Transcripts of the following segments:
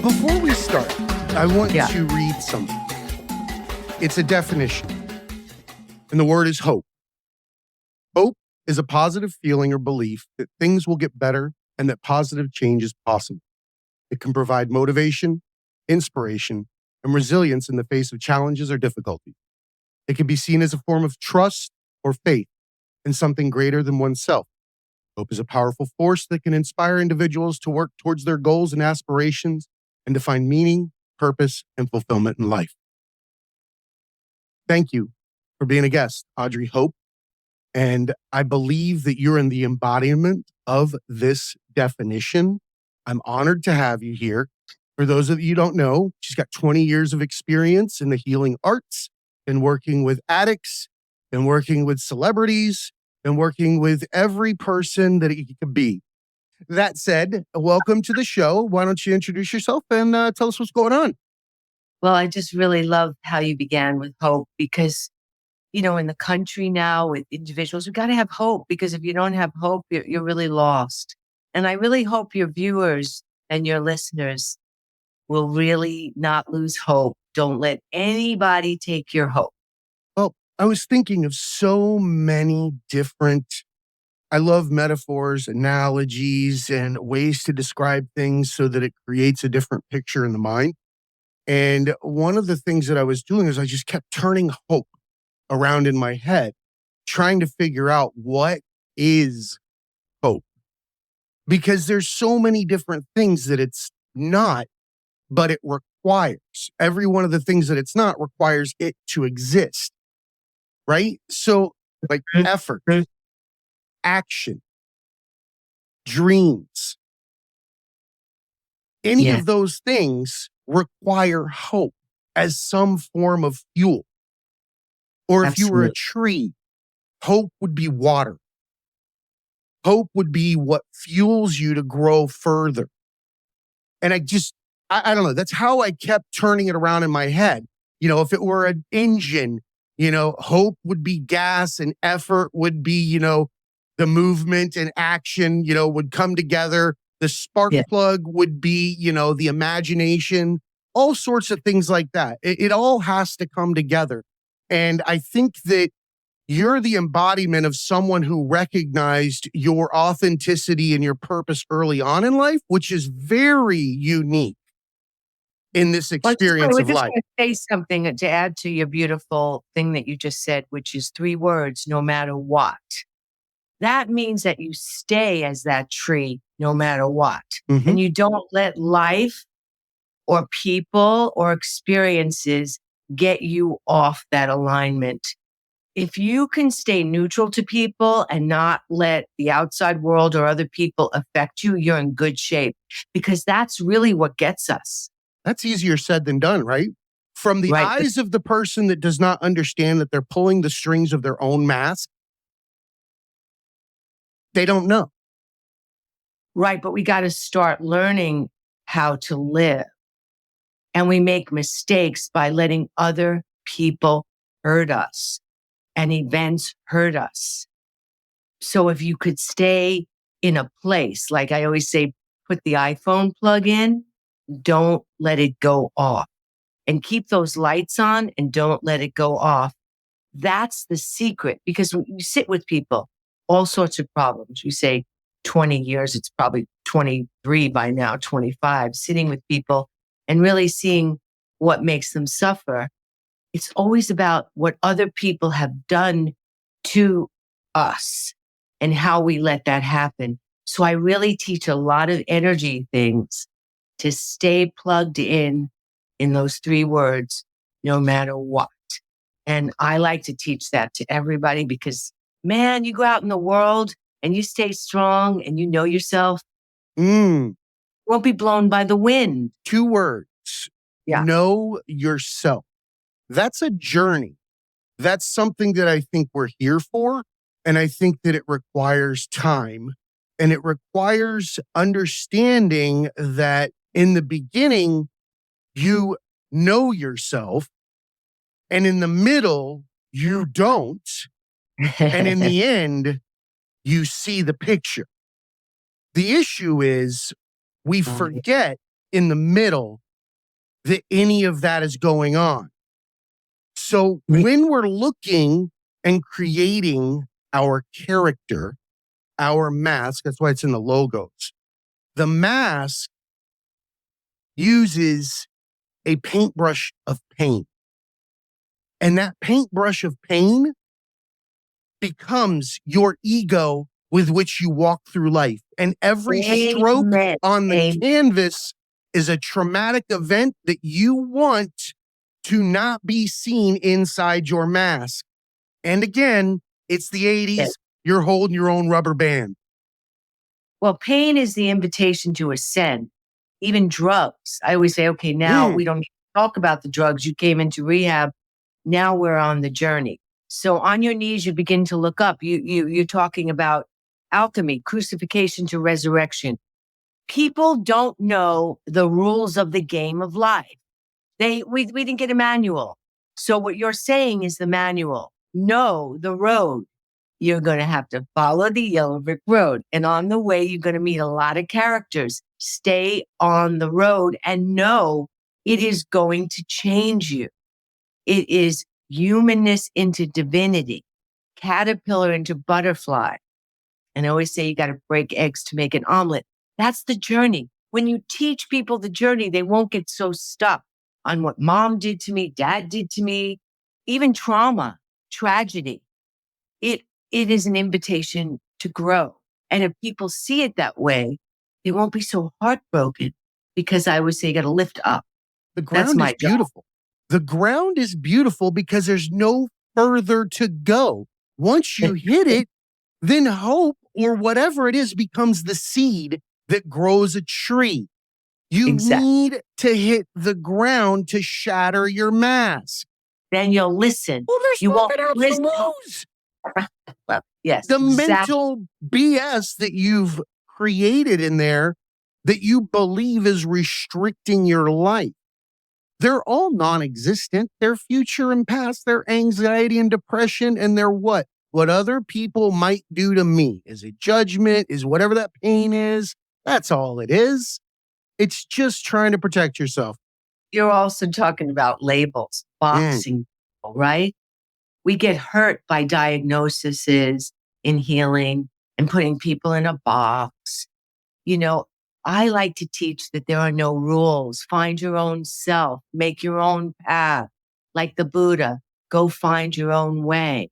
Before we start, I want Yeah. to read something. It's a definition, and the word is hope. Hope is a positive feeling or belief that things will get better and that positive change is possible. It can provide motivation, inspiration, and resilience in the face of challenges or difficulty. It can be seen as a form of trust or faith in something greater than oneself. Hope is a powerful force that can inspire individuals to work towards their goals and aspirations and to find meaning, purpose, and fulfillment in life. Thank you for being a guest, Audrey Hope. And I believe that you're in the embodiment of this definition. I'm honored to have you here. For those of you who don't know, she's got 20 years of experience in the healing arts, been working with addicts, been working with celebrities, been working with every person that it could be. That said, welcome to the show. Why don't you introduce yourself and tell us what's going on? Well, I just really love how you began with hope because, in the country now with individuals, we got to have hope because if you don't have hope, you're really lost. And I really hope your viewers and your listeners will really not lose hope. Don't let anybody take your hope. Well, I was thinking of so many different, I love metaphors, analogies, and ways to describe things so that it creates a different picture in the mind. And one of the things that I was doing is I just kept turning hope around in my head, trying to figure out what is hope. Because there's so many different things that it's not, but it requires. Every one of the things that it's not requires it to exist, right? So like effort, action, dreams, any Yeah. of those things require hope as some form of fuel. Or if you were a Absolutely. tree, hope would be water. Hope would be what fuels you to grow further. And I don't know. That's how I kept turning it around in my head. If it were an engine, hope would be gas and effort would be, the movement and action, would come together. The spark Yeah. plug would be, the imagination, all sorts of things like that. It all has to come together. And I think that you're the embodiment of someone who recognized your authenticity and your purpose early on in life, which is very unique in this experience We're of just life. going to say something to add to your beautiful thing that you just said, which is 3 words, no matter what. That means that you stay as that tree no matter what. Mhm. And you don't let life or people or experiences get you off that alignment. If you can stay neutral to people and not let the outside world or other people affect you, you're in good shape because that's really what gets us. That's easier said than done, right? From the Right. eyes of the person that does not understand that they're pulling the strings of their own mask, they don't know. Right. But we got to start learning how to live. And we make mistakes by letting other people hurt us and events hurt us. So if you could stay in a place, like I always say, put the iPhone plug in, don't let it go off. And keep those lights on and don't let it go off. That's the secret because when you sit with people, all sorts of problems. You say 20 years, it's probably 23 by now, 25, sitting with people and really seeing what makes them suffer. It's always about what other people have done to us and how we let that happen. So I really teach a lot of energy things to stay plugged in those 3 words, no matter what. And I like to teach that to everybody because, man, you go out in the world and you stay strong and you know yourself, won't be blown by the wind. 2 words. Yeah. Know yourself. That's a journey. That's something that I think we're here for. And I think that it requires time and it requires understanding that in the beginning, you know yourself. And in the middle, you don't. And in the end, you see the picture. The issue is we forget in the middle that any of that is going on. So when we're looking and creating our character, our mask, that's why it's in the logos. The mask uses a paintbrush of pain. And that paintbrush of pain becomes your ego with which you walk through life. And every stroke on the canvas is a traumatic event that you want to not be seen inside your mask. And again, it's the 80s. Yes. You're holding your own rubber band. Well, pain is the invitation to ascend. Even drugs. I always say, okay, now we don't need to talk about the drugs. You came into rehab. Now we're on the journey. So on your knees, you begin to look up. You're talking about alchemy, crucifixion to resurrection. People don't know the rules of the game of life. We didn't get a manual. So what you're saying is the manual. Know the road. You're going to have to follow the yellow brick road. And on the way, you're going to meet a lot of characters. Stay on the road and know it is going to change you. It is humanness into divinity, caterpillar into butterfly. And I always say you got to break eggs to make an omelet. That's the journey. When you teach people the journey, they won't get so stuck on what mom did to me, dad did to me, even trauma, tragedy. It is an invitation to grow. And if people see it that way, they won't be so heartbroken, because I would say you got to lift up. The ground is beautiful. The ground is beautiful because there's no further to go. Once you hit it, then hope or whatever it is becomes the seed that grows a tree. You need to hit the ground to shatter your mask. Then you'll listen. Well, there's you nothing won't else to lose. Well, yes. The mental BS that you've created in there that you believe is restricting your life. They're all non-existent. They're future and past. They're anxiety and depression. And they're what? What other people might do to me. Is it judgment? Is whatever that pain is? That's all it is. It's just trying to protect yourself. You're also talking about labels, boxing people, right? We get hurt by diagnoses in healing and putting people in a box. You know, I like to teach that there are no rules. Find your own self, make your own path. Like the Buddha, go find your own way,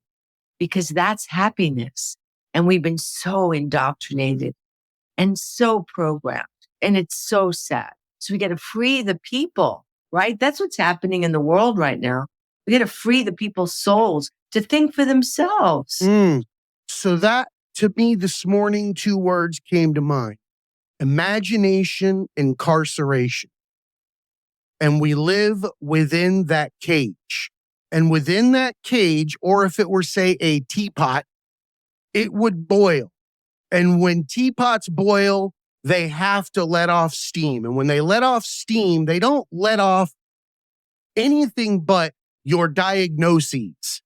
because that's happiness. And we've been so indoctrinated and so programmed, and it's so sad. So we got to free the people, right? That's what's happening in the world right now. We got to free the people's souls to think for themselves. So that, to me, this morning, 2 words came to mind. Imagination, incarceration. And we live within that cage. And within that cage, or if it were, say, a teapot, it would boil. And when teapots boil, they have to let off steam. And when they let off steam, they don't let off anything but your diagnoses,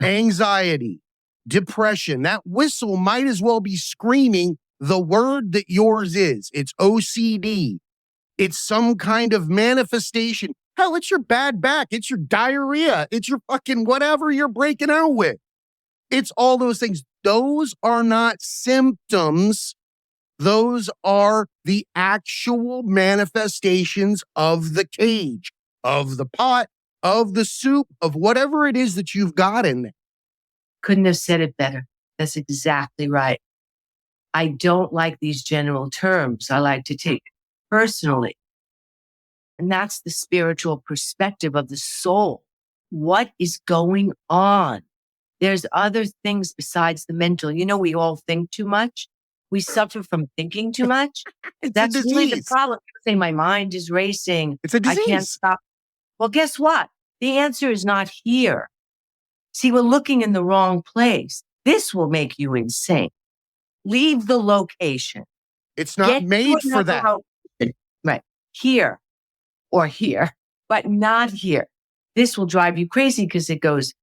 anxiety, depression. That whistle might as well be screaming the word that yours is. It's OCD. It's some kind of manifestation. Hell, it's your bad back. It's your diarrhea. It's your fucking whatever you're breaking out with. It's all those things. Those are not symptoms. Those are the actual manifestations of the cage, of the pot, of the soup, of whatever it is that you've got in there. Couldn't have said it better. That's exactly right. I don't like these general terms. I like to take it personally. And that's the spiritual perspective of the soul. What is going on? There's other things besides the mental. You know, we all think too much. We suffer from thinking too much. That's really the problem. People say my mind is racing. It's a disease. I can't stop. Well, guess what? The answer is not here. See, we're looking in the wrong place. This will make you insane. Leave the location. It's not made for that. Right. Here or here, but not here. This will drive you crazy because it goes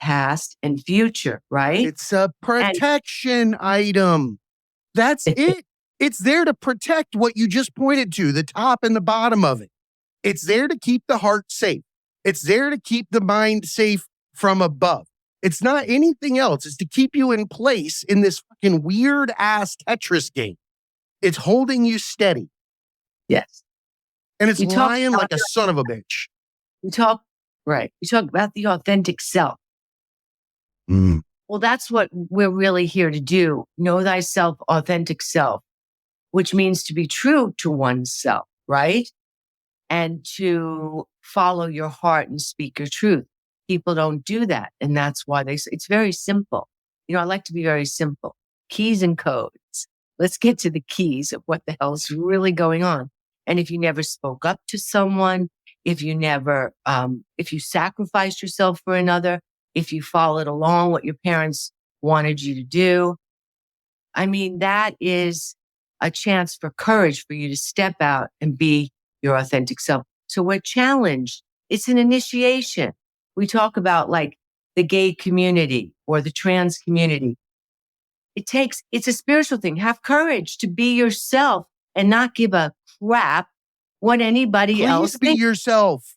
past and future, right? It's a protection item. That's it. It's there to protect what you just pointed to, the top and the bottom of it. It's there to keep the heart safe. It's there to keep the mind safe from above. It's not anything else. It's to keep you in place in this fucking weird ass Tetris game. It's holding you steady. Yes. And it's lying like a son of a bitch. You talk about the authentic self. Mm. Well, that's what we're really here to do. Know thyself, authentic self, which means to be true to oneself, right? And to follow your heart and speak your truth. People don't do that. And that's why it's very simple. I like to be very simple. Keys and codes. Let's get to the keys of what the hell's really going on. And if you never spoke up to someone, if you never, if you sacrificed yourself for another, if you followed along what your parents wanted you to do, that is a chance for courage for you to step out and be your authentic self. So we're challenged. It's an initiation. We talk about like the gay community or the trans community. It's a spiritual thing. Have courage to be yourself and not give a crap what anybody else be thinks. Yourself.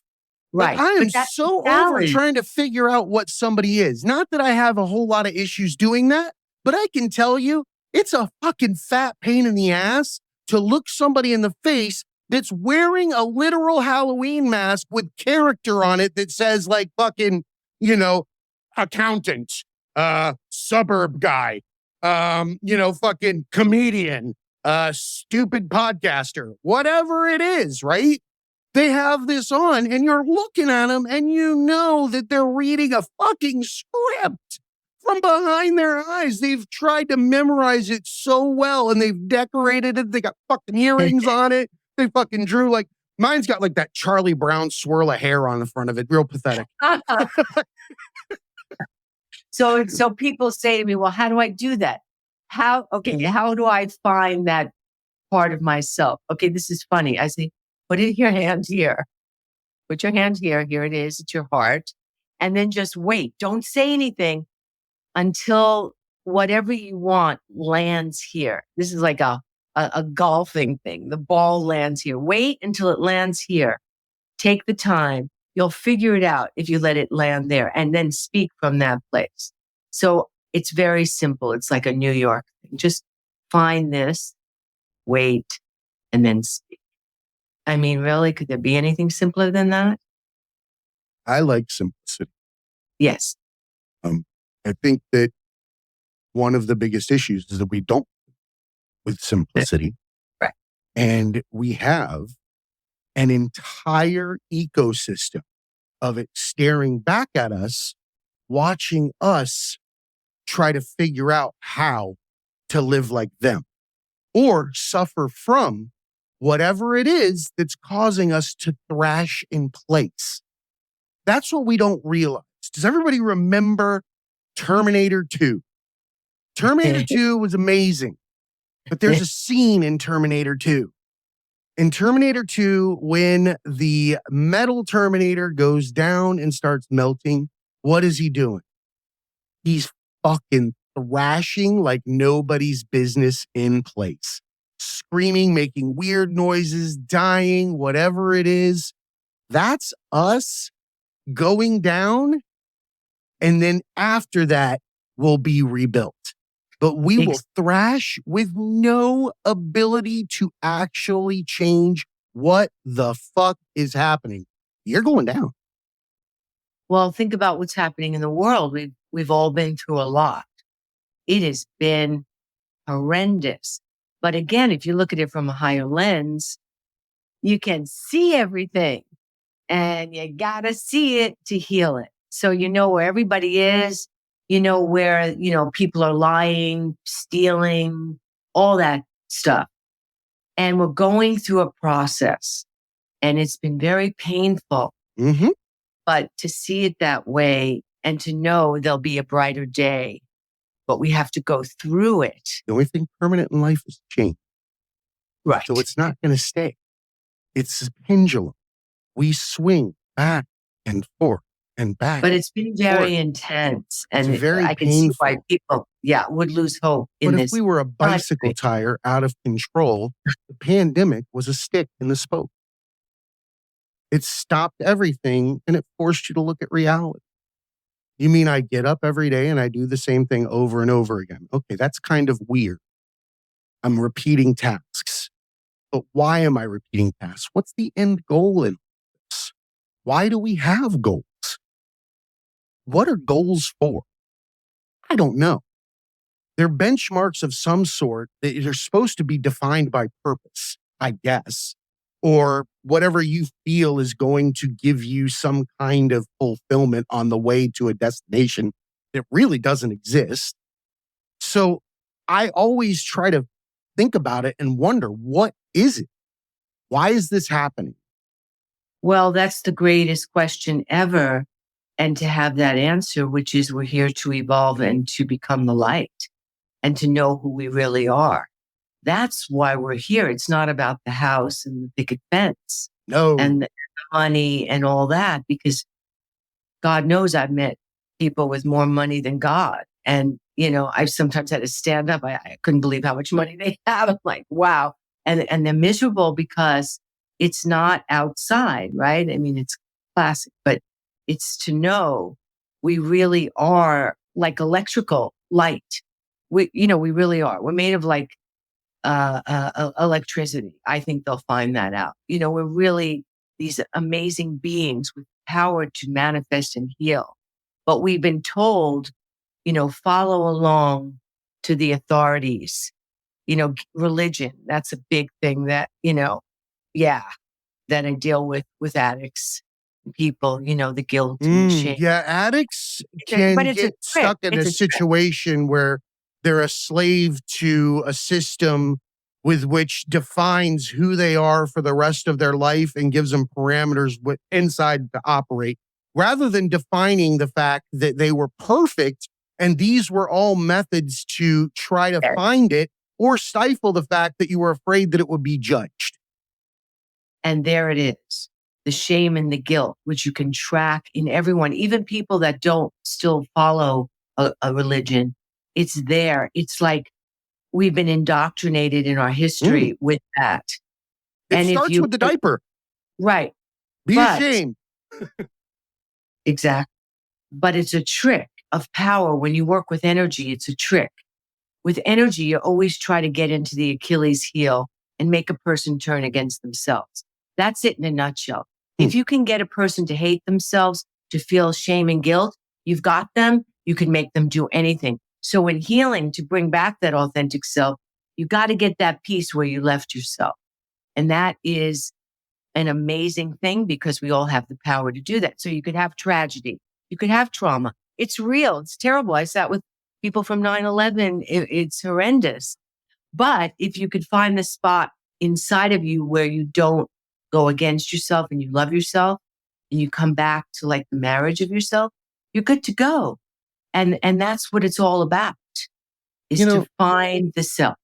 Right. I am so over trying to figure out what somebody is. Not that I have a whole lot of issues doing that, but I can tell you it's a fucking fat pain in the ass to look somebody in the face that's wearing a literal Halloween mask with character on it that says like fucking, accountant, suburb guy, fucking comedian, stupid podcaster, whatever it is, right? They have this on and you're looking at them and you know that they're reading a fucking script from behind their eyes. They've tried to memorize it so well and they've decorated it. They got fucking earrings on it. They fucking drew like, mine's got like that Charlie Brown swirl of hair on the front of it. Real pathetic. So people say to me, well, how do I do that? How do I find that part of myself? Okay, this is funny. I say, put your hand here. Put your hand here. Here it is. It's your heart. And then just wait. Don't say anything until whatever you want lands here. This is like a golfing thing. The ball lands here. Wait until it lands here. Take the time. You'll figure it out if you let it land there and then speak from that place. So it's very simple. It's like a New York thing. Just find this, wait, and then speak. Really, could there be anything simpler than that? I like simplicity. Yes. I think that one of the biggest issues is that we don't with simplicity. Right. And we have an entire ecosystem of it staring back at us, watching us try to figure out how to live like them or suffer from whatever it is that's causing us to thrash in place. That's what we don't realize. Does everybody remember Terminator 2? Terminator 2 was amazing, but there's a scene in Terminator 2. In Terminator 2, when the metal Terminator goes down and starts melting, what is he doing? He's fucking thrashing like nobody's business in place. Screaming, making weird noises, dying, whatever it is. That's us going down. And then after that, we'll be rebuilt. But we will thrash with no ability to actually change what the fuck is happening. You're going down. Well, think about what's happening in the world. We've all been through a lot. It has been horrendous. But again, if you look at it from a higher lens, you can see everything and you gotta see it to heal it. So you know where everybody is, you know where, people are lying, stealing, all that stuff. And we're going through a process and it's been very painful. Mm-hmm. But to see it that way and to know there'll be a brighter day, but we have to go through it. The only thing permanent in life is change. Right. So it's not going to stay. It's a pendulum. We swing back and forth and back But and it's been forth. very intense, It's and very I can see why painful. people, yeah, would lose hope But in if this we were a bicycle country. tire out of control, the pandemic was a stick in the spoke. It stopped everything and it forced you to look at reality. You mean I get up every day and I do the same thing over and over again? Okay, that's kind of weird. I'm repeating tasks. But why am I repeating tasks? What's the end goal in this? Why do we have goals? What are goals for? I don't know. They're benchmarks of some sort that are supposed to be defined by purpose, I guess, or whatever you feel is going to give you some kind of fulfillment on the way to a destination that really doesn't exist. So I always try to think about it and wonder, what is it? Why is this happening? Well, that's the greatest question ever. And to have that answer, which is we're here to evolve and to become the light and to know who we really are. That's why we're here. It's not about the house and the picket fence and No. the money and all that, because God knows I've met people with more money than God. And, I've sometimes had to stand up. I couldn't believe how much money they have. I'm like, wow. And they're miserable because it's not outside, right? I mean, it's classic, but it's to know we really are like electrical light. We really are. We're made of like electricity. I think they'll find that out. We're really these amazing beings with power to manifest and heal. But we've been told, follow along to the authorities, religion. That's a big thing that, yeah, that I deal with addicts, people, the guilt and the shame. Yeah, addicts But can it's a get trick. stuck in a It's a trick. situation where they're a slave to a system with which defines who they are for the rest of their life and gives them parameters inside to operate, rather than defining the fact that they were perfect and these were all methods to try to find it or stifle the fact that you were afraid that it would be judged. And there it is, the shame and the guilt, which you can track in everyone, even people that don't still follow a religion. It's there. It's like we've been indoctrinated in our Mm. history with that. It And if starts you, with the diaper. right, Be but ashamed. exactly, but it's a trick of power. When you work with energy, it's a trick. With energy, you always try to get into the Achilles heel and make a person turn against themselves. That's it in a nutshell. Hmm. If you can get a person to hate themselves, to feel shame and guilt, you've got them, you can make them do anything. So in healing, to bring back that authentic self, you got to get that piece where you left yourself. And that is an amazing thing because we all have the power to do that. So you could have tragedy, you could have trauma. It's real. It's terrible. I sat with people from 9/11. It's horrendous. But if you could find the spot inside of you where you don't go against yourself and you love yourself and you come back to like the marriage of yourself, you're good to go. And that's what it's all about, is You to know, find the self.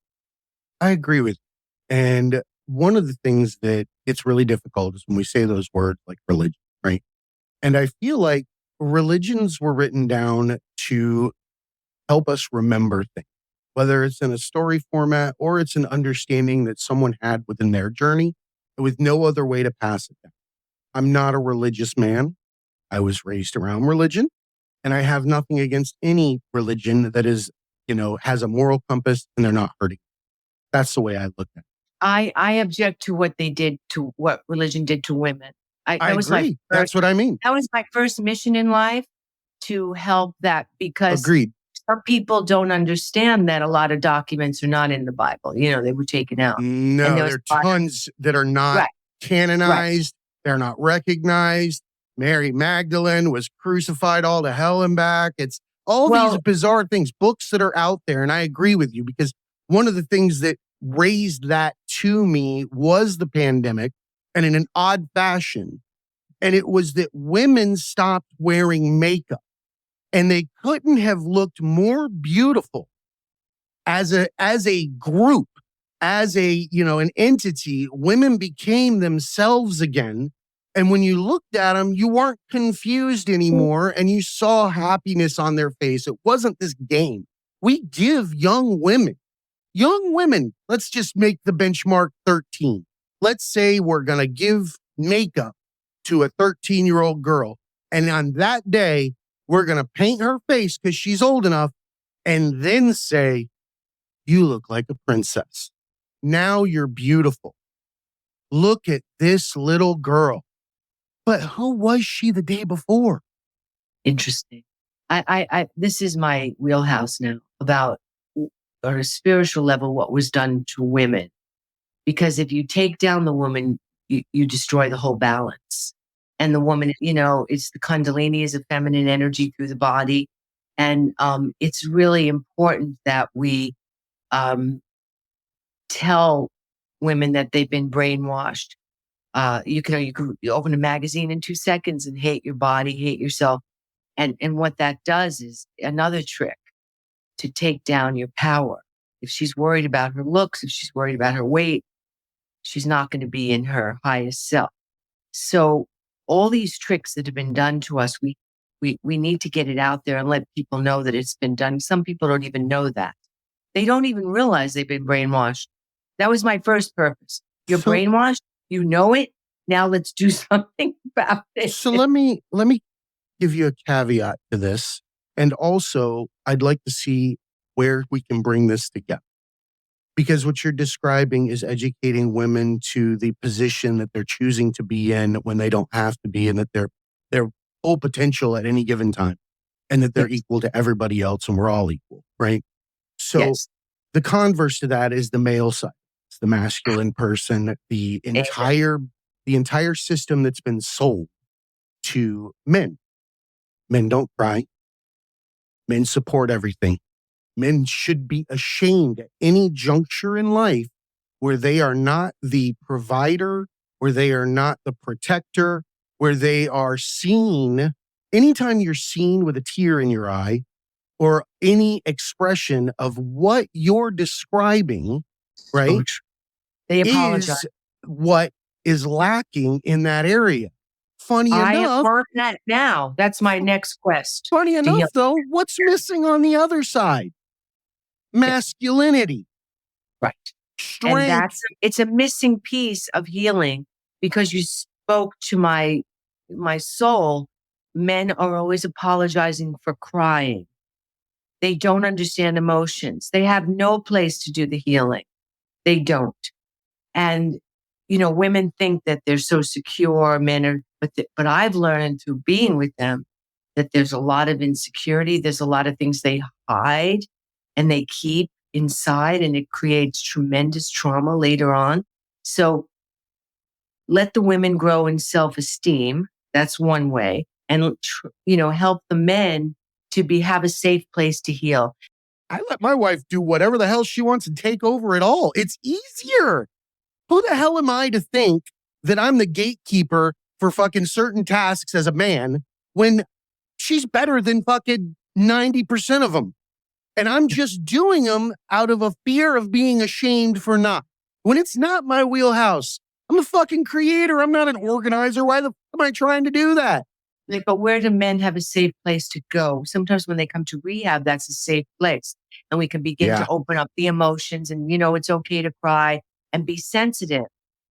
I agree with you. And one of the things that gets really difficult is when we say those words like religion, right? And I feel like religions were written down to help us remember things, whether it's in a story format or it's an understanding that someone had within their journey with no other way to pass it down. I'm not a religious man. I was raised around religion, and I have nothing against any religion that is, has a moral compass and they're not hurting. That's the way I look at it. I object to what they did to what religion did to women. I agree. That's what I mean. That was my first mission in life, to help that, because Agreed. some people don't understand that a lot of documents are not in the Bible. They were taken out. And No, there was there a are lot of, tons that are not right, right. canonized. They're not recognized. Mary Magdalene was crucified all to hell and back. It's all these Well, bizarre things, books that are out there. And I agree with you because one of the things that raised that to me was the pandemic, and in an odd fashion. And it was that women stopped wearing makeup, and they couldn't have looked more beautiful as a group, as an entity. Women became themselves again, And when you looked at them, you weren't confused anymore and you saw happiness on their face. It wasn't this game. We give young women, let's just make the benchmark 13. Let's say we're going to give makeup to a 13-year-old girl. And on that day, we're going to paint her face because she's old enough and then say, you look like a princess. Now you're beautiful. Look at this little girl. But who was she the day before? Interesting. This is my wheelhouse now about, on a spiritual level, what was done to women. Because if you take down the woman, you destroy the whole balance. And the woman, it's the Kundalini is a feminine energy through the body. And it's really important that we tell women that they've been brainwashed. You can open a magazine in 2 seconds and hate your body, hate yourself. And what that does is another trick to take down your power. If she's worried about her looks, if she's worried about her weight, she's not going to be in her highest self. So all these tricks that have been done to us, we need to get it out there and let people know that it's been done. Some people don't even know that. They don't even realize they've been brainwashed. That was my first purpose. You're brainwashed. You know it. Now let's do something about it. So let me give you a caveat to this. And also, I'd like to see where we can bring this together. Because what you're describing is educating women to the position that they're choosing to be in when they don't have to be, and that they're full potential at any given time, and that they're equal to everybody else, and we're all equal, right? So the converse to that is the male side. It's the masculine person, the entire system that's been sold to men. Men don't cry. Men support everything. Men should be ashamed at any juncture in life where they are not the provider, where they are not the protector, where they are seen. Anytime you're seen with a tear in your eye or any expression of what you're describing, right, they apologize. Is what is lacking in that area. Funny I enough, have learned that now. That's my next quest. Funny enough, though, what's missing on the other side? Masculinity. Right. Strength. And it's a missing piece of healing, because you spoke to my soul. Men are always apologizing for crying. They don't understand emotions. They have no place to do the healing. They don't. And, women think that they're so secure, men are, but I've learned through being with them that there's a lot of insecurity. There's a lot of things they hide and they keep inside, and it creates tremendous trauma later on. So let the women grow in self-esteem. That's one way. And, help the men to have a safe place to heal. I let my wife do whatever the hell she wants and take over it all. It's easier. Who the hell am I to think that I'm the gatekeeper for fucking certain tasks as a man when she's better than fucking 90% of them? And I'm just doing them out of a fear of being ashamed for not. When it's not my wheelhouse, I'm a fucking creator. I'm not an organizer. Why the fuck am I trying to do that? But where do men have a safe place to go? Sometimes when they come to rehab, that's a safe place. And we can begin to open up the emotions, and, it's okay to cry and be sensitive.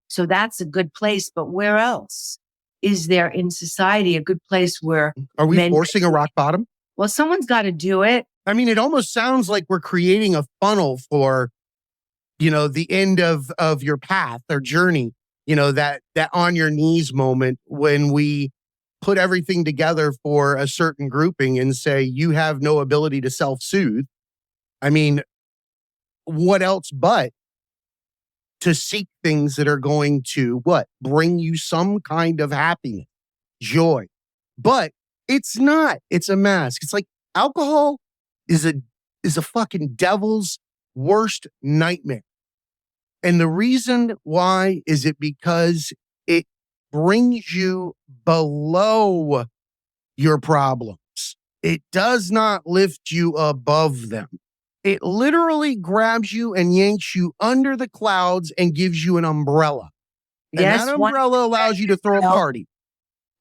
So that's a good place. But where else is there in society a good place where... Are we forcing a rock bottom? Well, someone's got to do it. I mean, it almost sounds like we're creating a funnel for, the end of your path or journey, that on your knees moment when we put everything together for a certain grouping and say, you have no ability to self-soothe. I mean, what else but to seek things that are going to bring you some kind of happiness, joy. But it's not. It's a mask. It's like alcohol is a fucking devil's worst nightmare. And the reason why is because it brings you below your problems. It does not lift you above them. It literally grabs you and yanks you under the clouds and gives you an umbrella. And that umbrella allows you to throw a party.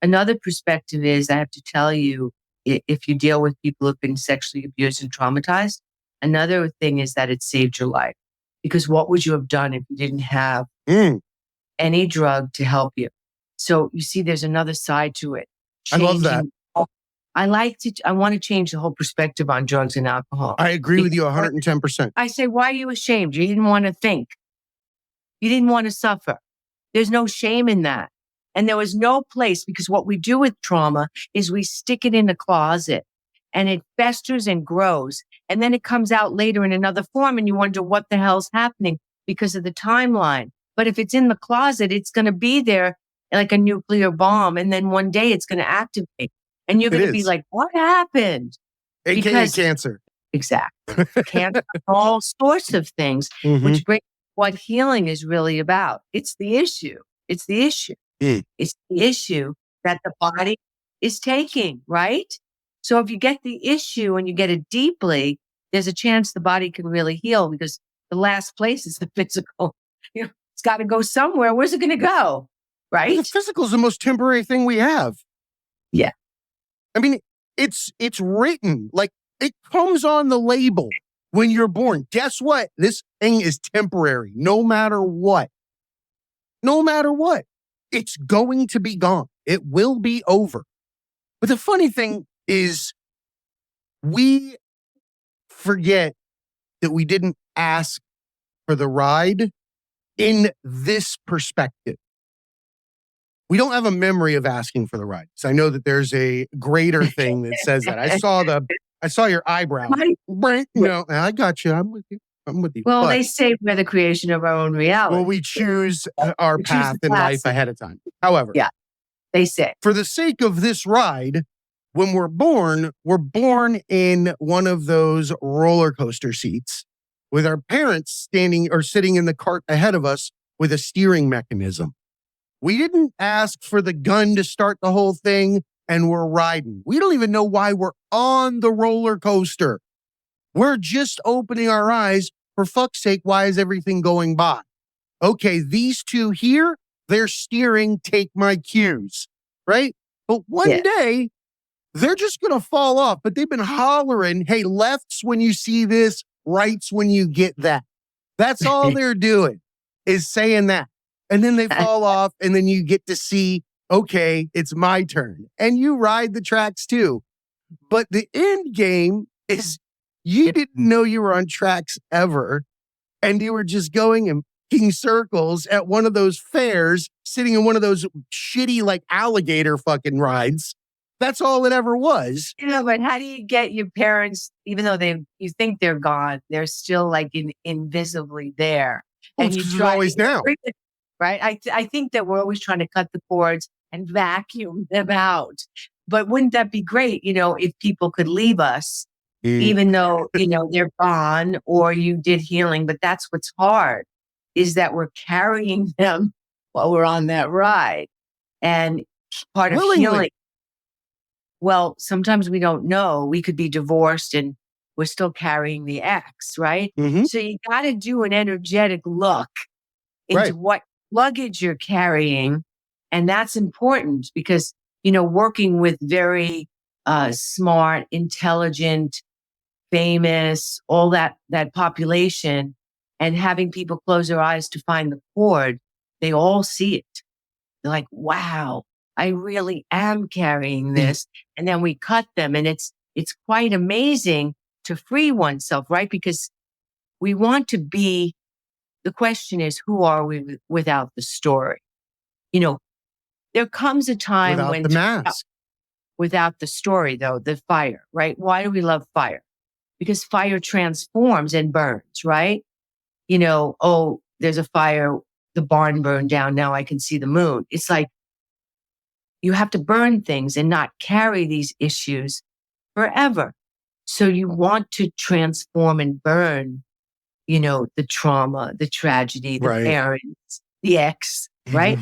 Another perspective is, I have to tell you, if you deal with people who've been sexually abused and traumatized, another thing is that it saved your life. Because what would you have done if you didn't have any drug to help you? So you see, there's another side to it. I love that. I want to change the whole perspective on drugs and alcohol. I agree with you 110%. I say, why are you ashamed? You didn't want to think. You didn't want to suffer. There's no shame in that. And there was no place, because what we do with trauma is we stick it in the closet and it festers and grows. And then it comes out later in another form and you wonder what the hell's happening because of the timeline. But if it's in the closet, it's going to be there like a nuclear bomb. And then one day it's going to activate. And you're going to be like, what happened? AKA cancer. Exactly. Cancer, all sorts of things, which brings what healing is really about. It's the issue. It's the issue. It's the issue that the body is taking, right? So if you get the issue and you get it deeply, there's a chance the body can really heal, because the last place is the physical. It's got to go somewhere. Where's it going to go? Right? The physical is the most temporary thing we have. Yeah. I mean, it's written, like it comes on the label when you're born. Guess what? This thing is temporary, no matter what. No matter what. It's going to be gone. It will be over. But the funny thing is, we forget that we didn't ask for the ride in this perspective. We don't have a memory of asking for the ride. So I know that there's a greater thing that says that. I saw your eyebrow. No, I got you. I'm with you. Well, they say we're the creation of our own reality. Well, we choose our path in life ahead of time. However, they say, for the sake of this ride, when we're born in one of those roller coaster seats with our parents standing or sitting in the cart ahead of us with a steering mechanism. We didn't ask for the gun to start the whole thing, and we're riding. We don't even know why we're on the roller coaster. We're just opening our eyes. For fuck's sake, why is everything going by? Okay, these two here, they're steering, take my cues, right? But one day, they're just going to fall off. But they've been hollering, hey, lefts when you see this, rights when you get that. That's all they're doing, is saying that. And then they fall off, and then you get to see, okay, it's my turn. And you ride the tracks too. But the end game is you didn't know you were on tracks ever. And you were just going in circles at one of those fairs, sitting in one of those shitty, like alligator fucking rides. That's all it ever was. But how do you get your parents, even though you think they're gone, they're still like invisibly there. And you try always now. Right? I think that we're always trying to cut the cords and vacuum them out. But wouldn't that be great, if people could leave us, even though, they're gone or you did healing. But that's what's hard, is that we're carrying them while we're on that ride. And part of healing, well, sometimes we don't know. We could be divorced and we're still carrying the ex, right? So you got to do an energetic look into what luggage you're carrying. And that's important because, working with very smart, intelligent, famous, all that population, and having people close their eyes to find the cord, they all see it. They're like, wow, I really am carrying this. And then we cut them. And it's quite amazing to free oneself, right? Because we want to be, the question is, who are we without the story? There comes a time without when the mask. Without the story, though, the fire, right? Why do we love fire? Because fire transforms and burns, right? Oh, there's a fire, the barn burned down, now I can see the moon. It's like you have to burn things and not carry these issues forever. So you want to transform and burn, the trauma, the tragedy, the parents, the ex, right?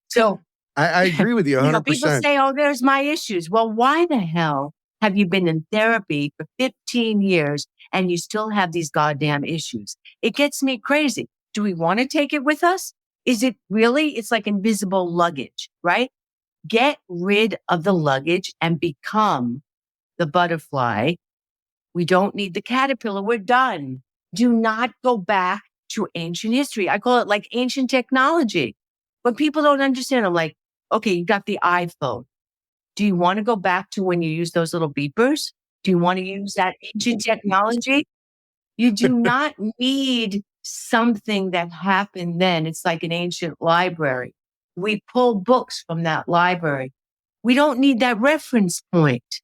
So I agree with you 100%. People say, oh, there's my issues. Well, why the hell have you been in therapy for 15 years and you still have these goddamn issues? It gets me crazy. Do we want to take it with us? Is it really? It's like invisible luggage, right? get rid of the luggage and become the butterfly. We don't need the caterpillar. We're done. Do not go back to ancient history. I call it like ancient technology. When people don't understand, I'm like, okay, you got the iPhone. Do you want to go back to when you used those little beepers? Do you want to use that ancient technology? You do not need something that happened then. It's like an ancient library. We pull books from that library. We don't need that reference point.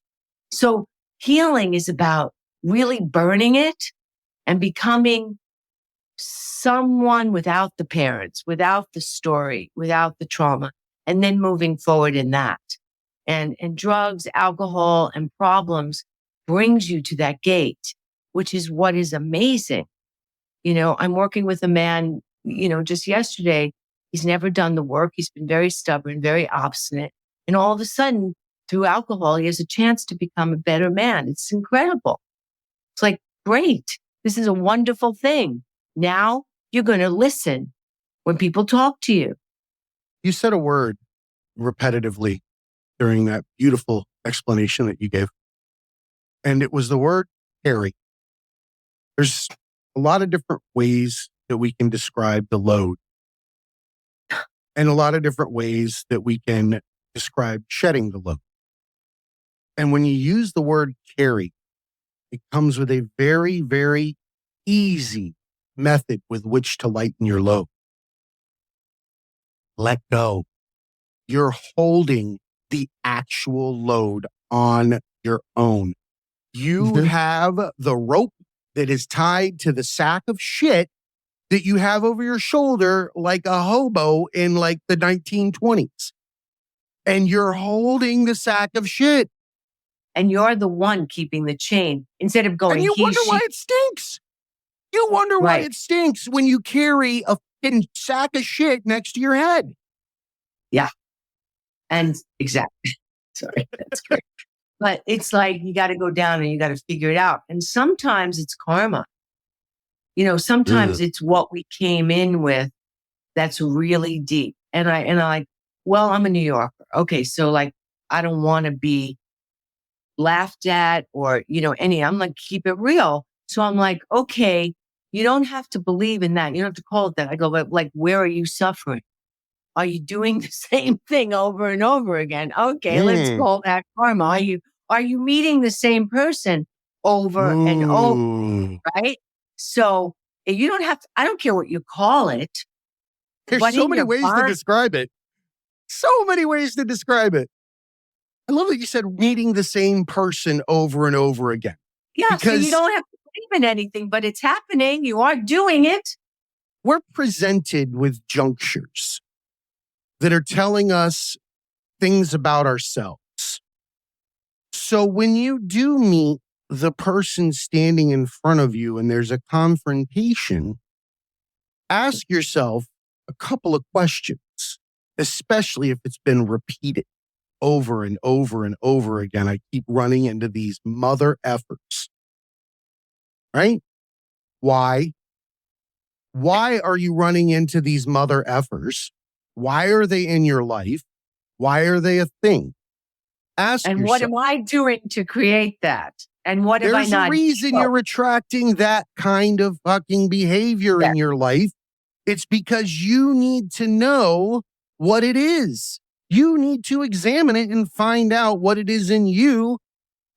So healing is about really burning it and becoming someone without the parents, without the story, without the trauma, and then moving forward in that. And drugs, alcohol, and problems brings you to that gate, which is what is amazing. I'm working with a man, just yesterday. He's never done the work. He's been very stubborn, very obstinate. And all of a sudden, through alcohol, he has a chance to become a better man. It's incredible. It's like, great. This is a wonderful thing. Now you're going to listen when people talk to you. You said a word repetitively during that beautiful explanation that you gave. And it was the word carry. There's a lot of different ways that we can describe the load, and a lot of different ways that we can describe shedding the load. And when you use the word carry, it comes with a very, very easy method with which to lighten your load. Let go. You're holding the actual load on your own. You have the rope that is tied to the sack of shit that you have over your shoulder like a hobo in like the 1920s. And you're holding the sack of shit. And you're the one keeping the chain instead of going, and you wonder why it stinks. You wonder why it stinks when you carry a fucking sack of shit next to your head. Yeah. And exactly. Sorry, that's great. But it's like you got to go down and you got to figure it out. And sometimes it's karma. Sometimes it's what we came in with that's really deep. And I like, well, I'm a New Yorker. Okay, so like I don't want to be laughed at or, I'm like, keep it real. So I'm like, okay, you don't have to believe in that. You don't have to call it that. I go, but like, where are you suffering? Are you doing the same thing over and over again? Okay, let's call that karma. Are you meeting the same person over and over? Right? So you don't have to, I don't care what you call it. There's so many ways to describe it. So many ways to describe it. I love that you said meeting the same person over and over again. Yeah, because so you don't have to believe in anything, but it's happening. You are doing it. We're presented with junctures that are telling us things about ourselves. So when you do meet the person standing in front of you and there's a confrontation, ask yourself a couple of questions, especially if it's been repeated over and over and over again. I keep running into these mother effers, right? Why? Why are you running into these mother effers? Why are they in your life? Why are they a thing? Ask and yourself. What am I doing to create that? And what have I not? There's a reason you're attracting that kind of fucking behavior in your life. It's because you need to know what it is. You need to examine it and find out what it is in you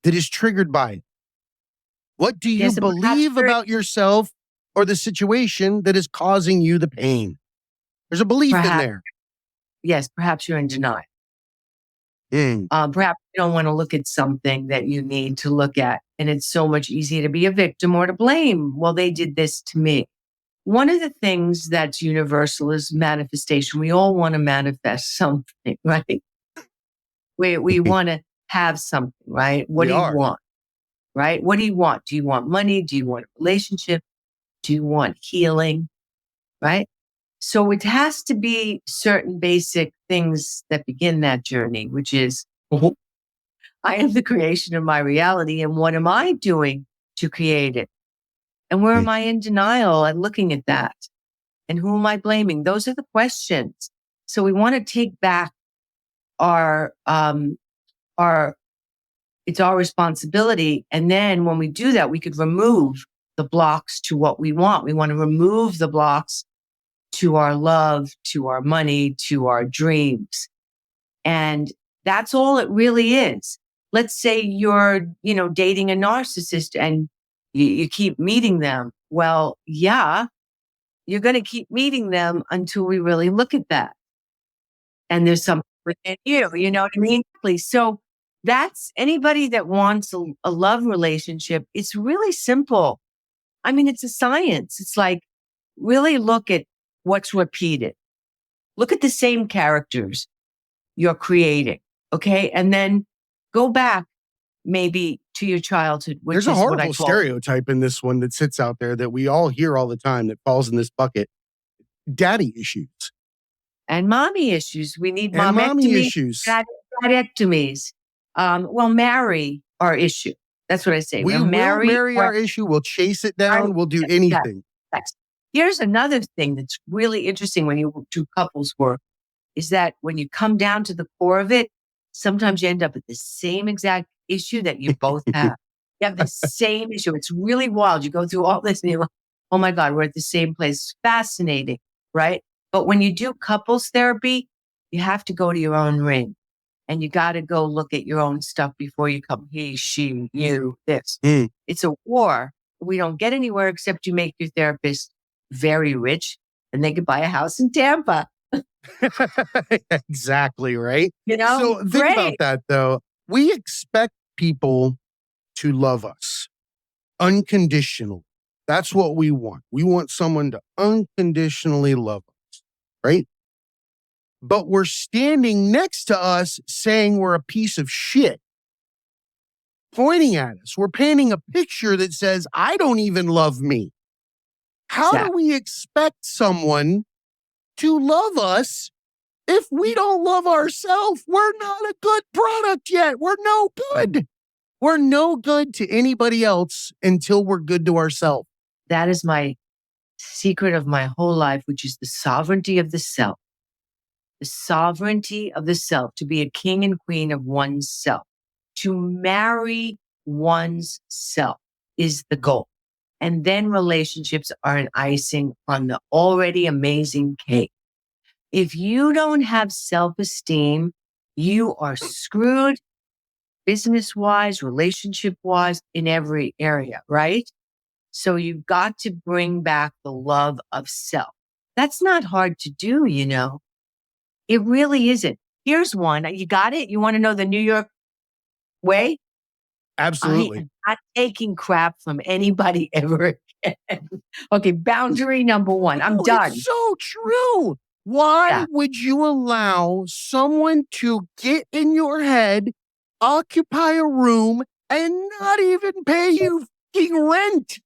that is triggered by it. What do you believe about yourself or the situation that is causing you the pain? There's a belief in there. Yes, perhaps you're in denial. Perhaps you don't want to look at something that you need to look at. And it's so much easier to be a victim or to blame. Well, they did this to me. One of the things that's universal is manifestation. We all want to manifest something, right? We want to have something, right? What do you want? Right? What do you want? Do you want money? Do you want a relationship? Do you want healing? Right? So it has to be certain basic things that begin that journey, which is, I am the creation of my reality. And what am I doing to create it? And where am I in denial and looking at that? And who am I blaming? Those are the questions. So we want to take back our it's our responsibility. And then when we do that, we could remove the blocks to what we want. We want to remove the blocks to our love, to our money, to our dreams. And that's all it really is. Let's say you're, dating a narcissist and you keep meeting them. Well, yeah, you're going to keep meeting them until we really look at that. And there's something within you know what I mean? Please. So that's anybody that wants a love relationship. It's really simple. I mean, it's a science. It's like really look at what's repeated. Look at the same characters you're creating. Okay. And then go back maybe to your childhood, which There's a is what I horrible call stereotype in this one that sits out there that we all hear all the time that falls in this bucket. Daddy issues. and mommy issues. We need And mommy momectomy, issues. dadectomies. Well, marry our issue. That's what I say. We will marry our issue. We'll chase it down. We'll do anything. Here's another thing that's really interesting when you do couples work is that when you come down to the core of it, sometimes you end up with the same exact issue that you both have. You have the same issue. It's really wild. You go through all this and you're like, oh my God, we're at the same place. It's fascinating, right? But when you do couples therapy, you have to go to your own ring and you got to go look at your own stuff before you come, he, she, you, this. It's a war. We don't get anywhere except you make your therapist very rich and they could buy a house in Tampa. Exactly, right? So think about that though. We expect people to love us unconditionally. That's what we want. We want someone to unconditionally love us, right? But we're standing next to us saying we're a piece of shit, pointing at us. We're painting a picture that says, I don't even love me. How do we expect someone to love us if we don't love ourselves? We're not a good product yet. We're no good. We're no good to anybody else until we're good to ourselves. That is my secret of my whole life, which is the sovereignty of the self. The sovereignty of the self, to be a king and queen of oneself, to marry one's self is the goal. And then relationships are an icing on the already amazing cake. If you don't have self-esteem, you are screwed business-wise, relationship-wise, in every area, right? So you've got to bring back the love of self. That's not hard to do, It really isn't. Here's one. You got it? You want to know the New York way? Absolutely. I am not taking crap from anybody ever again. Okay, boundary number one. I'm done. It's so true. Why would you allow someone to get in your head, occupy a room, and not even pay you fucking rent?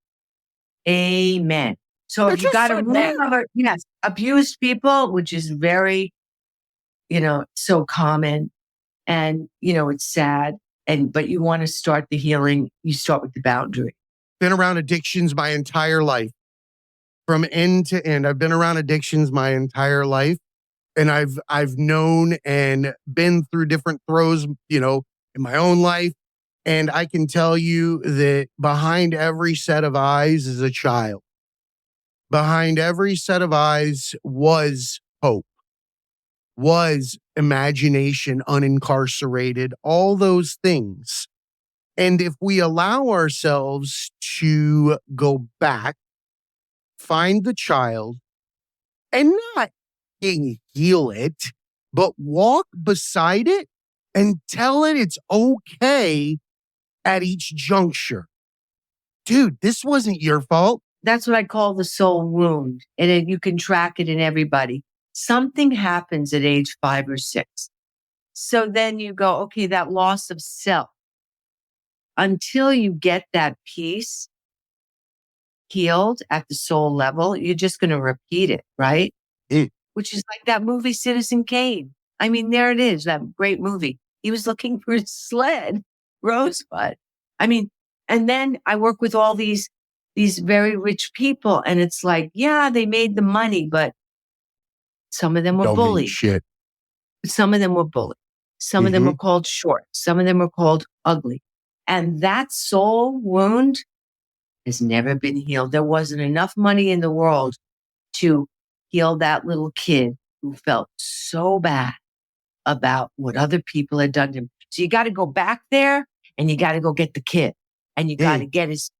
Amen. So if you got a room of abused people, which is very, so common, and it's sad. But you want to start the healing, you start with the boundary. Been around addictions my entire life. From end to end. I've been around addictions my entire life. And I've known and been through different throes, in my own life. And I can tell you that behind every set of eyes is a child. Behind every set of eyes was hope, was imagination, unincarcerated, all those things. And if we allow ourselves to go back, find the child, and not heal it, but walk beside it and tell it it's okay at each juncture. Dude, this wasn't your fault. That's what I call the soul wound. And you can track it in everybody. Something happens at age 5 or 6. So then you go, okay, that loss of self. Until you get that piece healed at the soul level, you're just going to repeat it, right? Which is like that movie Citizen Kane. I mean, there it is, that great movie. He was looking for his sled, Rosebud. I mean, and then I work with all these very rich people, and it's like, yeah, they made the money, but some of them were bullied. Shit. Some of them were bullied. Some of them Mm-hmm. were called short. Some of them were called ugly. And that soul wound has never been healed. There wasn't enough money in the world to heal that little kid who felt so bad about what other people had done to him. So you got to go back there and you got to go get the kid and you got to Mm. get his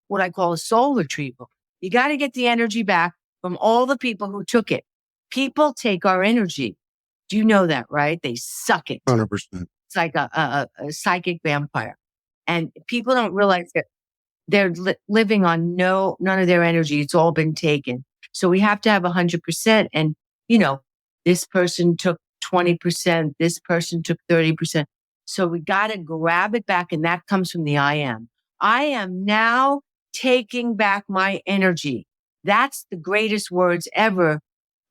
what I call a soul retrieval. You got to get the energy back from all the people who took it. People take our energy. Do you know that, right? They suck it. 100%. It's like a psychic vampire. And people don't realize that they're living on none of their energy. It's all been taken. So we have to have 100%. And, this person took 20%. This person took 30%. So we got to grab it back. And that comes from the I am. I am now taking back my energy. That's the greatest words ever.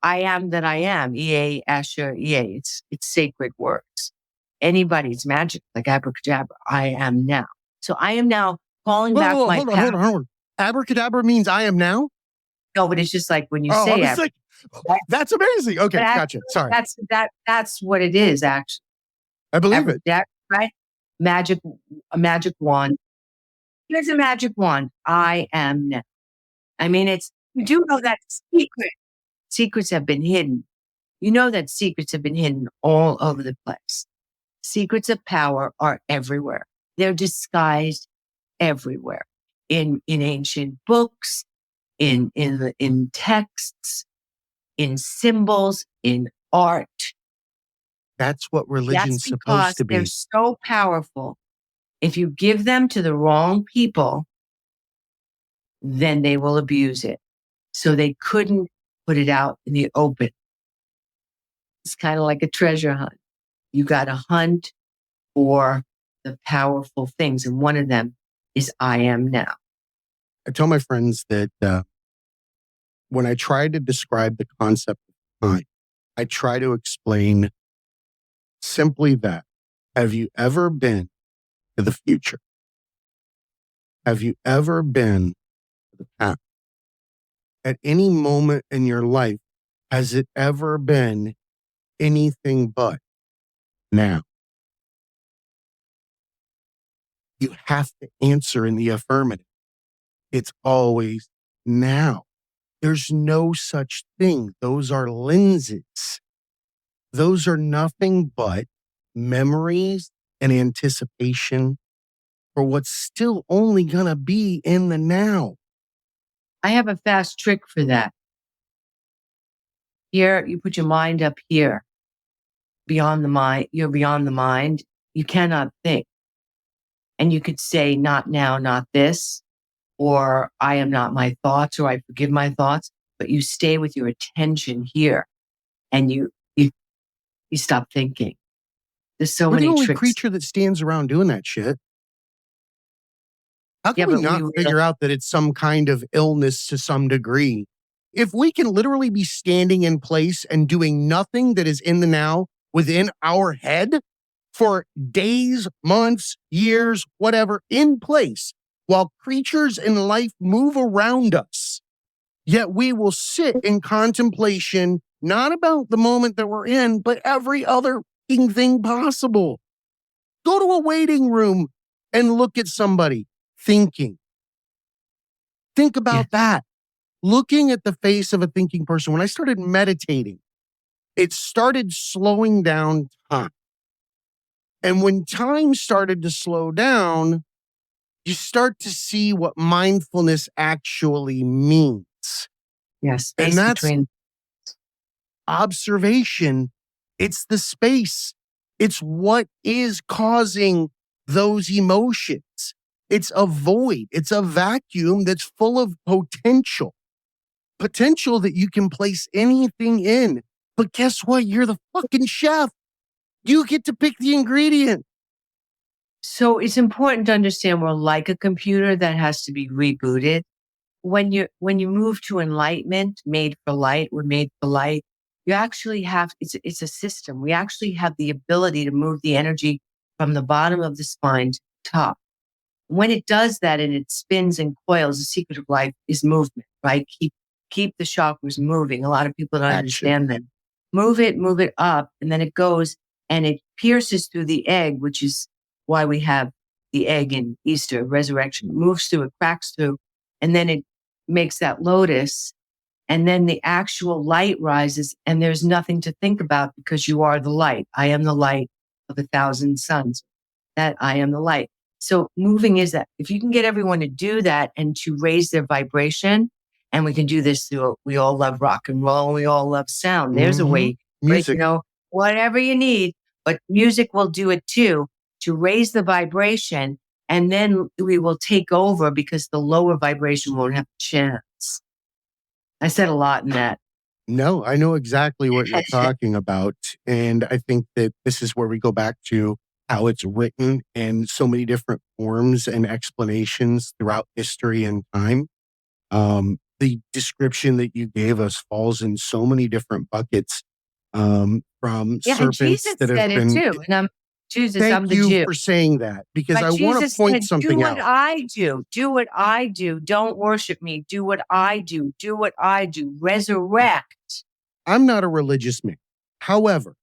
I am that I am. EA, Asher, EA. It's sacred words. Anybody's magic, like abracadabra. I am now. So I am now calling Whoa, back whoa, my hold on, power. hold on, hold on. Abracadabra means I am now? No, but it's just like when you Oh, I say was like, that's amazing. Okay, gotcha. Sorry. That's what it is, actually. I believe it. Right? Magic, a magic wand. Here's a magic wand. I am now. I mean, you do know that secrets have been hidden. You know that secrets have been hidden all over the place. Secrets of power are everywhere. They're disguised everywhere in ancient books, in texts, in symbols, in art. That's what religion's That's because supposed to they're be. so powerful. If you give them to the wrong people, then they will abuse it. So they couldn't put it out in the open. It's kind of like a treasure hunt. You got to hunt for the powerful things. And one of them is I am now. I tell my friends that when I try to describe the concept of time, I try to explain simply that. Have you ever been to the future? Have you ever been to the past? At any moment in your life, has it ever been anything but now? You have to answer in the affirmative. It's always now. There's no such thing. Those are lenses. Those are nothing but memories and anticipation for what's still only going to be in the now. I have a fast trick for that. Here, you put your mind up here, beyond the mind. You're beyond the mind. You cannot think. And you could say, not now, not this, or I am not my thoughts, or I forgive my thoughts, but you stay with your attention here and you stop thinking. There's so We're the many only tricks. creature that stands around doing that shit. How can we not figure out that it's some kind of illness to some degree? If we can literally be standing in place and doing nothing that is in the now within our head for days, months, years, whatever, in place, while creatures in life move around us, yet we will sit in contemplation, not about the moment that we're in, but every other thing possible. Go to a waiting room and look at somebody thinking. Think about that. Looking at the face of a thinking person. When I started meditating, it started slowing down time. And when time started to slow down, you start to see what mindfulness actually means. Yes. And that's observation. It's the space. It's what is causing those emotions. It's a void. It's a vacuum that's full of potential that you can place anything in. But guess what? You're the fucking chef. You get to pick the ingredient. So it's important to understand we're like a computer that has to be rebooted. When you move to enlightenment, made for light, we're made for light. You actually have, it's a system. We actually have the ability to move the energy from the bottom of the spine to the top. When it does that and it spins and coils, the secret of life is movement, right? Keep the chakras moving. A lot of people don't understand that. Move it up, and then it goes and it pierces through the egg, which is why we have the egg in Easter, resurrection, moves through, it cracks through, and then it makes that lotus. And then the actual light rises, and there's nothing to think about because you are the light. I am the light of 1,000 suns. That I am the light. So moving is that. If you can get everyone to do that and to raise their vibration, and we can do this through, we all love rock and roll, we all love sound. There's a way, right? Music. Whatever you need, but music will do it too, to raise the vibration. And then we will take over because the lower vibration won't have a chance. I said a lot in that. No, I know exactly what you're talking about. And I think that this is where we go back to how it's written in so many different forms and explanations throughout history and time. The description that you gave us falls in so many different buckets, from And serpents Jesus that have said it been. too. And I'm Jesus, I'm Thank the you Jew. for saying that, because But I want Jesus to point said, do something what out. I do. Do what I do. Don't worship me. Do what I do. Do what I do. Resurrect. I'm not a religious man. However,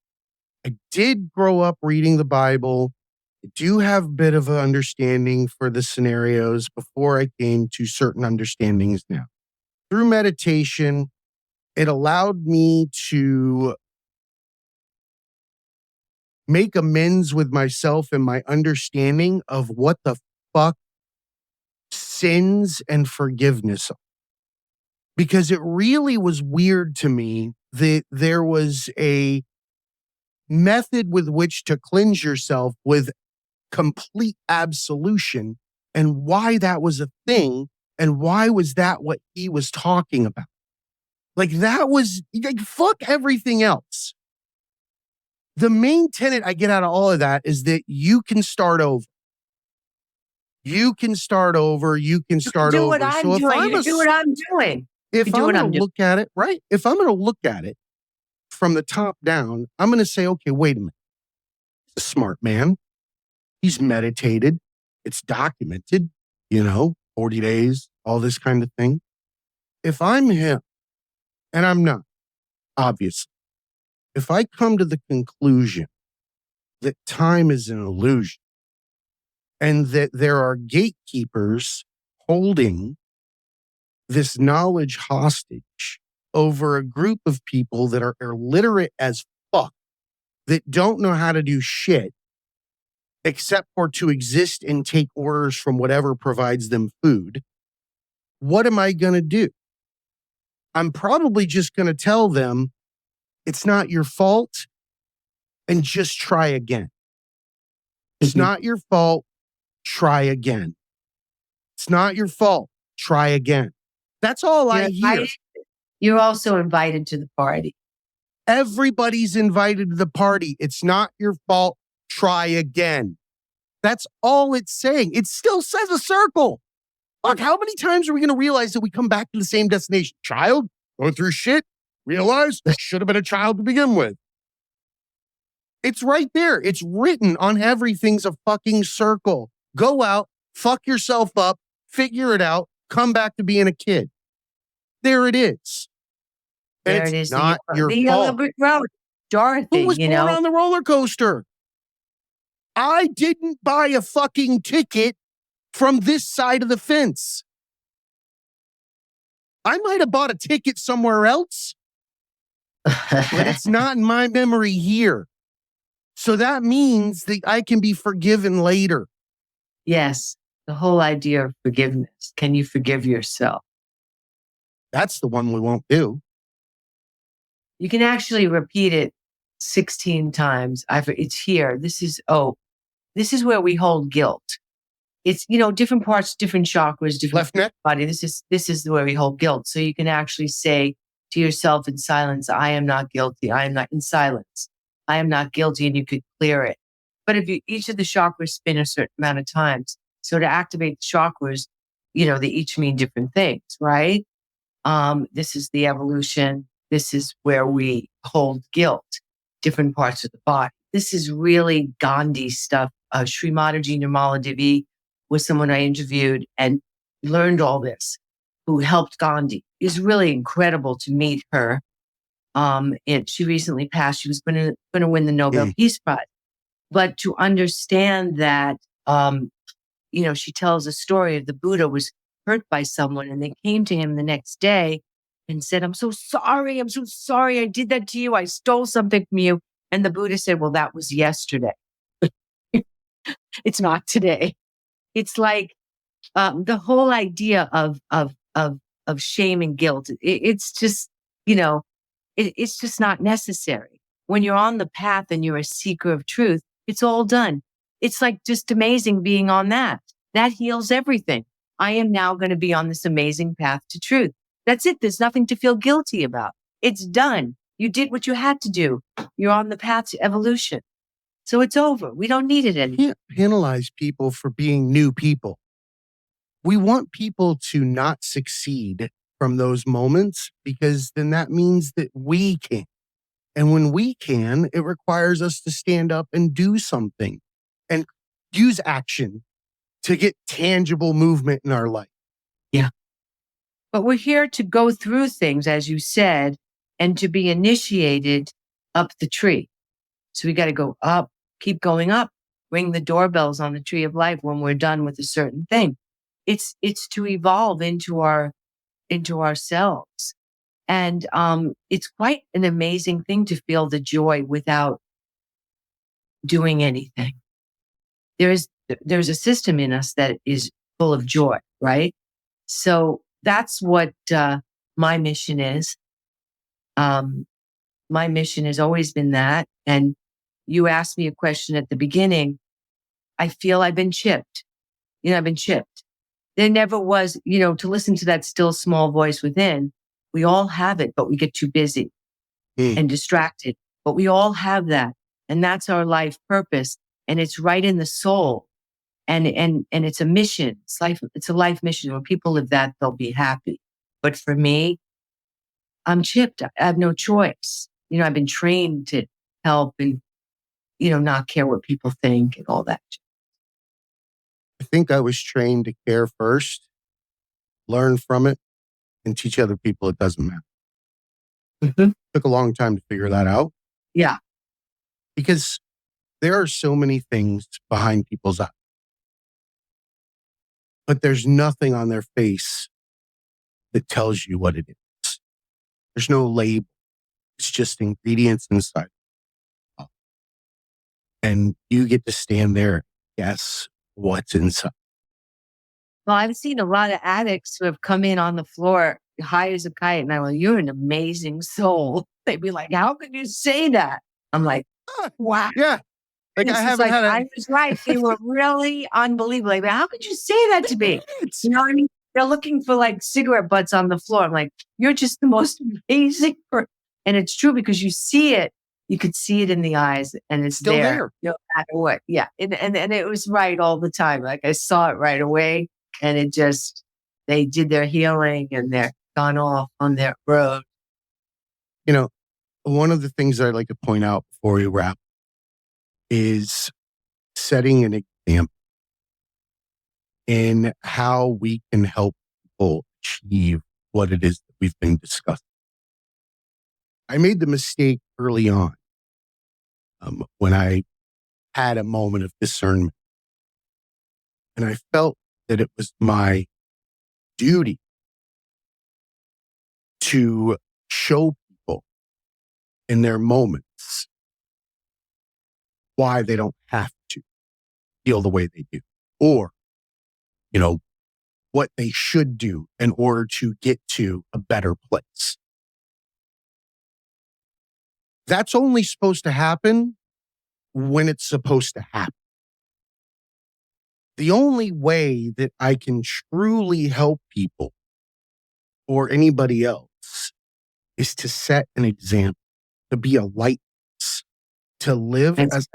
I did grow up reading the Bible. I do have a bit of an understanding for the scenarios before I came to certain understandings now. Through meditation, it allowed me to make amends with myself and my understanding of what the fuck sins and forgiveness are. Because it really was weird to me that there was a method with which to cleanse yourself with complete absolution, and why that was a thing, and why was that what he was talking about. Like, that was like, fuck everything else. The main tenet I get out of all of that is that you can start over. You can start over. You can start Do over. what I'm So if doing. I'm You do what I'm doing. if You do I'm what going I'm to doing. look at it, right? If I'm going to look at it from the top down, I'm going to say, okay, wait a minute. He's a smart man. He's meditated. It's documented, 40 days, all this kind of thing. If I'm him, and I'm not, obviously, if I come to the conclusion that time is an illusion and that there are gatekeepers holding this knowledge hostage over a group of people that are illiterate as fuck, that don't know how to do shit except for to exist and take orders from whatever provides them food, what am I going to do? I'm probably just going to tell them it's not your fault and just try again. It's not your fault. Try again. It's not your fault. Try again. That's all I hear. You're also invited to the party. Everybody's invited to the party. It's not your fault. Try again. That's all it's saying. It still says a circle. Fuck, how many times are we going to realize that we come back to the same destination? Child, going through shit, realize should have been a child to begin with. It's right there. It's written on everything's a fucking circle. Go out, fuck yourself up, figure it out, come back to being a kid. There it is. And There it it's is. not your the yellow fault. brick road. Dorothy, Who was born on the roller coaster? I didn't buy a fucking ticket from this side of the fence. I might have bought a ticket somewhere else, but it's not in my memory here. So that means that I can be forgiven later. Yes. The whole idea of forgiveness. Can you forgive yourself? That's the one we won't do. You can actually repeat it 16 times. It's here. This is where we hold guilt. It's, different parts, different chakras, different Left neck. body. This is where we hold guilt. So you can actually say to yourself in silence, I am not guilty. I am not in silence. I am not guilty, and you could clear it. But if each of the chakras spin a certain amount of times, so to activate the chakras, they each mean different things, right? This is the evolution. This is where we hold guilt, different parts of the body. This is really Gandhi stuff. Sri Mataji Nirmala Devi was someone I interviewed and learned all this, who helped Gandhi. It's really incredible to meet her. She recently passed. She was going to win the Nobel Peace Prize. But to understand that, she tells a story of the Buddha was hurt by someone and they came to him the next day and said, I'm so sorry. I'm so sorry. I did that to you. I stole something from you. And the Buddha said, well, that was yesterday. It's not today. It's like the whole idea of shame and guilt. It's just, it's just not necessary. When you're on the path and you're a seeker of truth, it's all done. It's like just amazing being on that. That heals everything. I am now going to be on this amazing path to truth. That's it. There's nothing to feel guilty about. It's done. You did what you had to do. You're on the path to evolution. So it's over. We don't need it anymore. You can't penalize people for being new people. We want people to not succeed from those moments because then that means that we can. And when we can, it requires us to stand up and do something and use action to get tangible movement in our life. Yeah. But we're here to go through things, as you said, and to be initiated up the tree. So we got to go up, keep going up, ring the doorbells on the tree of life when we're done with a certain thing. It's to evolve into ourselves. And it's quite an amazing thing to feel the joy without doing anything. There's a system in us that is full of joy, right? So that's what my mission is. My mission has always been that. And you asked me a question at the beginning. I feel I've been chipped. I've been chipped. There never was, to listen to that still small voice within. We all have it, but we get too busy and distracted. But we all have that. And that's our life purpose. And it's right in the soul. And it's a mission. It's a life mission. When people live that, they'll be happy. But for me, I'm chipped. I have no choice. I've been trained to help and, not care what people think and all that. I think I was trained to care first, learn from it, and teach other people it doesn't matter. Mm-hmm. Took a long time to figure that out. Yeah. Because there are so many things behind people's eyes. But there's nothing on their face that tells you what it is. There's no label. It's just ingredients inside. And you get to stand there and guess what's inside. Well, I've seen a lot of addicts who have come in on the floor high as a kite. And I'm like, you're an amazing soul. They'd be like, how could you say that? I'm like, wow. Yeah. Like I haven't had I was right. They were really unbelievable. Like, how could you say that to me? You know what I mean? They're looking for like cigarette butts on the floor. I'm like, you're just the most amazing person. And it's true because you see it. You could see it in the eyes and it's still there. No matter what. Yeah. And it was right all the time. Like I saw it right away and they did their healing and they're gone off on their road. One of the things that I'd like to point out before we wrap is setting an example in how we can help people achieve what it is that we've been discussing. I made the mistake early on when I had a moment of discernment. And I felt that it was my duty to show people in their moments why they don't have to feel the way they do, or, what they should do in order to get to a better place. That's only supposed to happen when it's supposed to happen. The only way that I can truly help people or anybody else is to set an example, to be a light, to live as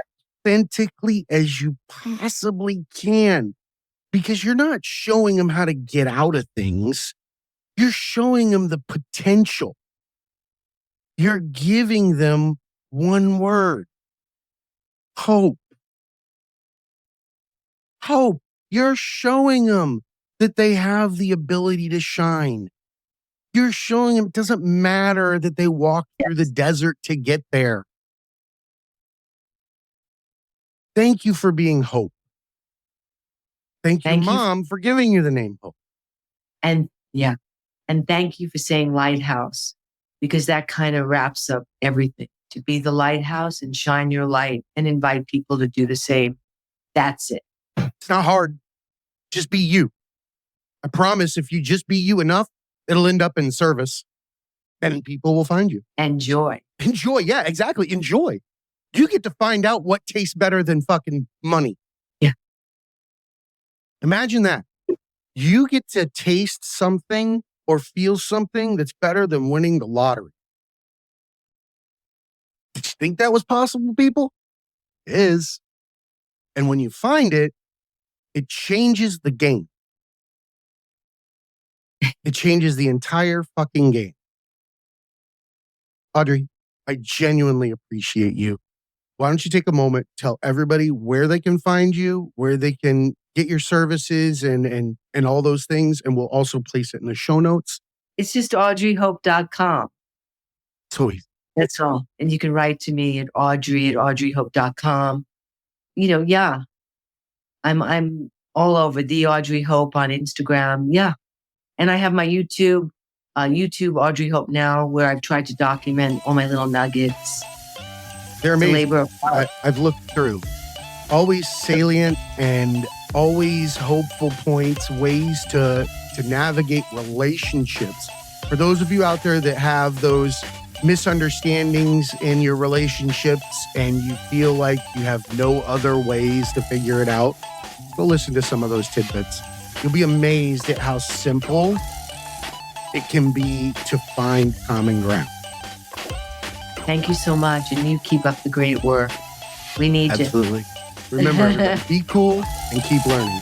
authentically as you possibly can. Because you're not showing them how to get out of things. You're showing them the potential. You're giving them one word: hope. Hope. You're showing them that they have the ability to shine. You're showing them it doesn't matter that they walked through the desert to get there. Thank you for being Hope. Thank your Thank you. mom for giving you the name Hope. And yeah. And thank you for saying lighthouse, because that kind of wraps up everything. To be the lighthouse and shine your light and invite people to do the same. That's it. It's not hard. Just be you. I promise if you just be you enough, it'll end up in service and people will find you. Enjoy. Enjoy. Yeah, exactly. Enjoy. You get to find out what tastes better than fucking money. Yeah. Imagine that. You get to taste something or feel something that's better than winning the lottery. Did you think that was possible, people? It is. And when you find it, it changes the game. It changes the entire fucking game. Audrey, I genuinely appreciate you. Why don't you take a moment, tell everybody where they can find you, where they can get your services and all those things, and we'll also place it in the show notes. It's just audreyhope.com. Sweet. That's all. And you can write to me at audreyhope.com. Yeah. I'm all over the Audrey Hope on Instagram. Yeah. And I have my YouTube Audrey Hope Now, where I've tried to document all my little nuggets. They're It's a amazing. labor of love. I've looked through. Always salient and always hopeful points, ways to navigate relationships. For those of you out there that have those misunderstandings in your relationships and you feel like you have no other ways to figure it out, go listen to some of those tidbits. You'll be amazed at how simple it can be to find common ground. Thank you so much. And you keep up the great work. We need you. Absolutely. Remember, everybody, be cool and keep learning.